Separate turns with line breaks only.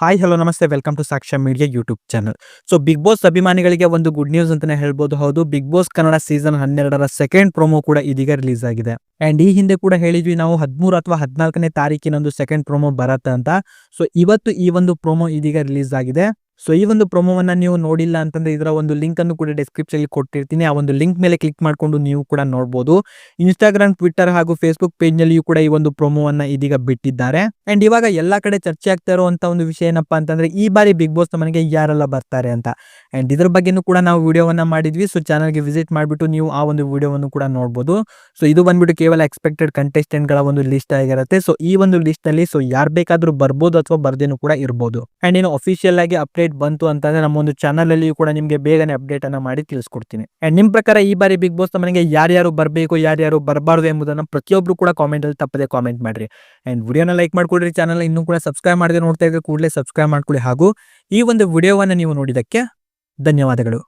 Hi hello ನಮಸ್ತೆ welcome to Sakshya media YouTube channel. So Bigg Boss ಅಭಿಮಾನಿಗಳಿಗೆ ಒಂದು ಗುಡ್ ನ್ಯೂಸ್ ಅಂತಾನೆ ಹೇಳ್ಬೋದು. ಹೌದು, ಬಿಗ್ ಬಾಸ್ ಕನ್ನಡ ಸೀಸನ್ 12ರ ಸೆಕೆಂಡ್ ಪ್ರೋಮೋ ಕೂಡ ಇದೀಗ ರಿಲೀಸ್ ಆಗಿದೆ. ಅಂಡ್ ಈ ಹಿಂದೆ ಕೂಡ ಹೇಳಿದ್ವಿ ನಾವು 13 ಅಥವಾ 14ನೇ ತಾರೀಕಿನಂದು ಸೆಕೆಂಡ್ ಪ್ರೋಮೋ ಬರತ್ತೆ ಅಂತ. ಸೊ ಇವತ್ತು ಈ ಒಂದು ಪ್ರೋಮೋ ಇದೀಗ ರಿಲೀಸ್ ಆಗಿದೆ. ಸೊ ಈ ಒಂದು ಪ್ರೋಮೋವನ್ನ ನೀವು ನೋಡಿಲ್ಲ ಅಂತಂದ್ರೆ ಇದರ ಒಂದು ಲಿಂಕ್ ಅನ್ನು ಕೂಡ ಡಿಸ್ಕ್ರಿಪ್ಷನ್ ಅಲ್ಲಿ ಕೊಟ್ಟಿರ್ತೀನಿ. ಆ ಒಂದು ಲಿಂಕ್ ಮೇಲೆ ಕ್ಲಿಕ್ ಮಾಡ್ಕೊಂಡು ನೀವು ಕೂಡ ನೋಡಬಹುದು. ಇನ್ಸ್ಟಾಗ್ರಾಮ್, ಟ್ವಿಟರ್ ಹಾಗೂ ಫೇಸ್ಬುಕ್ ಪೇಜ್ ನಲ್ಲಿಯೂ ಕೂಡ ಈ ಒಂದು ಪ್ರೋಮೋವನ್ನ ಇದೀಗ ಬಿಟ್ಟಿದ್ದಾರೆ. ಅಂಡ್ ಇವಾಗ ಎಲ್ಲಾ ಕಡೆ ಚರ್ಚೆ ಆಗ್ತಾ ಇರುವಂತ ಒಂದು ವಿಷಯ ಏನಪ್ಪಾ ಅಂತಂದ್ರೆ ಈ ಬಾರಿ ಬಿಗ್ ಬಾಸ್ ಮನೆಗೆ ಯಾರೆಲ್ಲ ಬರ್ತಾರೆ ಅಂತ. ಅಂಡ್ ಇದ್ರ ಬಗ್ಗೆನೂ ಕೂಡ ನಾವು ವಿಡಿಯೋವನ್ನ ಮಾಡಿದ್ವಿ. ಸೊ ಚಾನಲ್ಗೆ ವಿಸಿಟ್ ಮಾಡಿಬಿಟ್ಟು ನೀವು ಆ ಒಂದು ವಿಡಿಯೋವನ್ನು ಕೂಡ ನೋಡಬಹುದು. ಸೊ ಇದು ಬಂದ್ಬಿಟ್ಟು ಕೇವಲ ಎಕ್ಸ್ಪೆಕ್ಟೆಡ್ ಕಂಟೆಸ್ಟೆಂಟ್ ಗಳ ಒಂದು ಲಿಸ್ಟ್ ಆಗಿರುತ್ತೆ. ಸೊ ಈ ಒಂದು ಲಿಸ್ಟ್ ನಲ್ಲಿ ಯಾರು ಬೇಕಾದ್ರೂ ಬರ್ಬೋದು ಅಥವಾ ಬರ್ದೇನು ಕೂಡ ಇರಬಹುದು. ಅಂಡ್ ಇನ್ನು ಅಫಿಷಿಯಲ್ ಆಗಿ ಅಪ್ಡೇಟ್ ಬಂತು ಅಂತಂದ್ರೆ ನಮ್ಮ ಒಂದು ಚಾನಲ್ ಅಲ್ಲಿ ಕೂಡ ನಿಮಗೆ ಬೇಗನೆ ಅಪ್ಡೇಟ್ ಅನ್ನ ಮಾಡಿ ತಿಳಿಸ್ಕೊಡ್ತೀನಿ. ಅಂಡ್ ನಿಮ್ ಪ್ರಕಾರ ಈ ಬಾರಿ ಬಿಗ್ ಬಾಸ್ ಮನೆಗೆ ಯಾರ್ಯಾರು ಬರಬೇಕು, ಯಾರ್ಯಾರು ಬರಬಾರ್ದು ಎಂಬುದನ್ನ ಪ್ರತಿಯೊಬ್ರು ಕೂಡ ಕಾಮೆಂಟ್ ಅಲ್ಲಿ ತಪ್ಪದೆ ಕಾಮೆಂಟ್ ಮಾಡ್ರಿ. ಅಂಡ್ ವಿಡಿಯೋನ ಲೈಕ್ ಮಾಡ್ಕೊಡ್ರಿ. ಚಾನಲ್ ಇನ್ನೂ ಕೂಡ ಸಬ್ಸ್ಕ್ರೈಬ್ ಮಾಡದೆ ನೋಡ್ತಾ ಇದ್ರೆ ಕೂಡಲೇ ಸಬ್ಸ್ಕ್ರೈಬ್ ಮಾಡ್ಕೊಳ್ಳಿ. ಹಾಗೂ ಈ ಒಂದು ವಿಡಿಯೋವನ್ನ ನೀವು ನೋಡಿದಕ್ಕೆ ಧನ್ಯವಾದಗಳು.